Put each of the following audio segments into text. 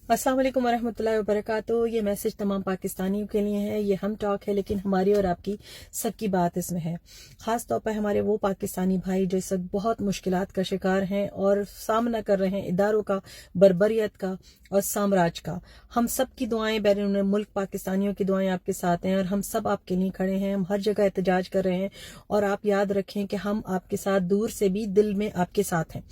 अस्सलाम वालेकुम वरहमतुल्लाहि वबरकातुहू। ये मैसेज तमाम पाकिस्तानियों के लिए है। ये हम टॉक है, लेकिन हमारी और आपकी सबकी बात इसमें है। ख़ास तौर पर हमारे वो पाकिस्तानी भाई जो इस वक्त बहुत मुश्किलात का शिकार हैं और सामना कर रहे हैं इदारों का, बर्बरियत का और साम्राज्य का। हम सब की दुआएं, बैरून मुल्क पाकिस्तानियों की दुआएं आपके साथ हैं और हम सब आपके लिए खड़े हैं। हम हर जगह एहतजाज कर रहे हैं और आप याद रखें कि हम आपके साथ दूर से भी दिल में आपके साथ हैं।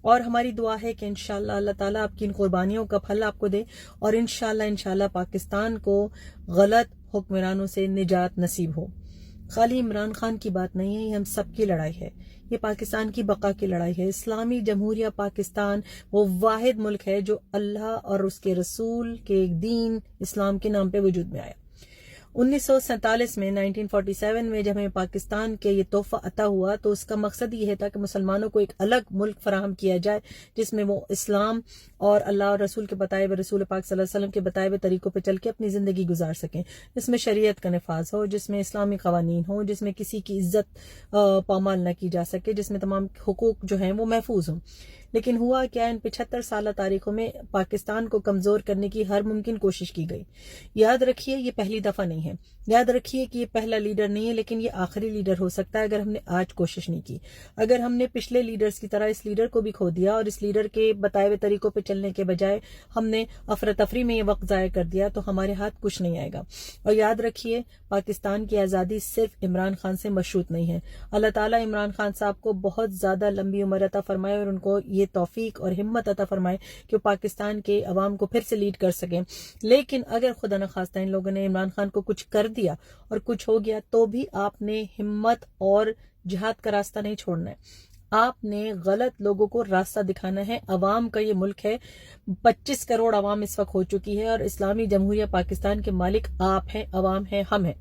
और हमारी दुआ है कि इंशाअल्लाह अल्लाह ताला आपकी इन कुर्बानियों का फल आपको दे और इंशाअल्लाह पाकिस्तान को गलत हुक्मरानों से निजात नसीब हो। खाली इमरान खान की बात नहीं है, ये हम सब की लड़ाई है। ये पाकिस्तान की बका की लड़ाई है। इस्लामी जमहूरिया पाकिस्तान वो वाहिद मुल्क है जो अल्लाह और उसके रसूल के दीन इस्लाम के नाम पे वजूद में आया। 1947 में 1947 में जब हमें पाकिस्तान के ये तोहफा अता हुआ तो उसका मकसद ये था कि मुसलमानों को एक अलग मुल्क फराहम किया जाए जिसमें वो इस्लाम और अल्लाह और रसूल के बताए हुए, रसूल पाक सल्लल्लाहु अलैहि वसल्लम के बताए हुए तरीकों पे चल के अपनी जिंदगी गुजार सकें, जिसमें शरीयत का नफाज हो, जिसमें इस्लामी कवानीन हो, जिसमें किसी की इज्जत पामाल न की जा सके, जिसमें तमाम हुकूक जो हैं वो महफूज हों। लेकिन हुआ क्या, इन 75 साल तारीखों में पाकिस्तान को कमजोर करने की हर मुमकिन कोशिश की गई। याद रखिए ये पहली दफा नहीं है, याद रखिए कि ये पहला लीडर नहीं है, लेकिन ये आखिरी लीडर हो सकता है अगर हमने आज कोशिश नहीं की। अगर हमने पिछले लीडर्स की तरह इस लीडर को भी खो दिया और इस लीडर के बताए हुए तरीकों पर चलने के बजाय हमने अफरा तफरी में ये वक्त जाया कर दिया तो हमारे हाथ कुछ नहीं आएगा। और याद रखिए पाकिस्तान की आज़ादी सिर्फ इमरान खान से मशरूत नहीं है। अल्लाह ताला इमरान खान साहब को बहुत ज्यादा लंबी उम्र अता फरमाए और उनको ये तौफीक और हिम्मत अता फरमाए कि वो पाकिस्तान के अवाम को फिर से लीड कर सकें। लेकिन अगर खुदा न खास्ता इन लोगों ने इमरान खान को कुछ कर दिया और कुछ हो गया तो भी आपने हिम्मत और जिहाद का रास्ता नहीं छोड़ना है। आपने गलत लोगों को रास्ता दिखाना है। अवाम का ये मुल्क है, 25 करोड़ अवाम इस वक्त हो चुकी है और इस्लामी जमहूरिया पाकिस्तान के मालिक आप हैं, अवाम है, हम हैं।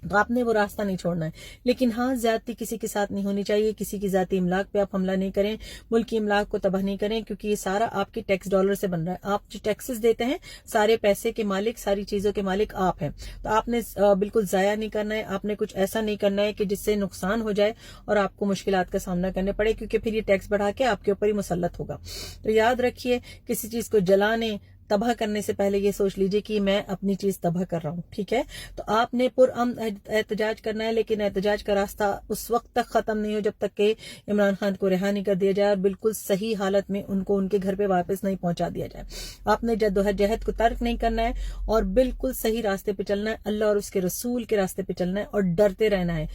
तो आपने वो रास्ता नहीं छोड़ना है। लेकिन हाँ, ज्यादती किसी के साथ नहीं होनी चाहिए। किसी की जाती इमलाक पे आप हमला नहीं करें, मुल्क की इमलाक को तबाह नहीं करें, क्योंकि ये सारा आपके टैक्स डॉलर से बन रहा है। आप जो टैक्सेस देते हैं, सारे पैसे के मालिक, सारी चीजों के मालिक आप हैं। तो आपने बिल्कुल जाया नहीं करना है। आपने कुछ ऐसा नहीं करना है कि जिससे नुकसान हो जाए और आपको मुश्किलात का सामना करने पड़े, क्योंकि फिर ये टैक्स बढ़ा के आपके ऊपर ही मुसल्लत होगा। तो याद रखिए, किसी चीज को जलाने, तबाह करने से पहले ये सोच लीजिए कि मैं अपनी चीज तबाह कर रहा हूँ। ठीक है, तो आपने पुरअमन एहतजाज करना है, लेकिन एहतजाज का रास्ता उस वक्त तक खत्म नहीं हो जब तक कि इमरान खान को रिहा नहीं कर दिया जाए और बिल्कुल सही हालत में उनको उनके घर पे वापस नहीं पहुंचा दिया जाए। आपने जद्दोजहद को तर्क नहीं करना है और बिल्कुल सही रास्ते पे चलना है, अल्लाह और उसके रसूल के रास्ते पे चलना है और डरते रहना है।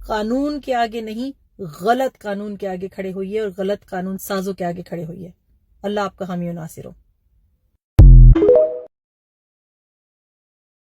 कानून के आगे नहीं, गलत कानून के आगे खड़े होइए और गलत कानून साजों के आगे खड़े होइए। अल्लाह आपका हामी और नासिर हो।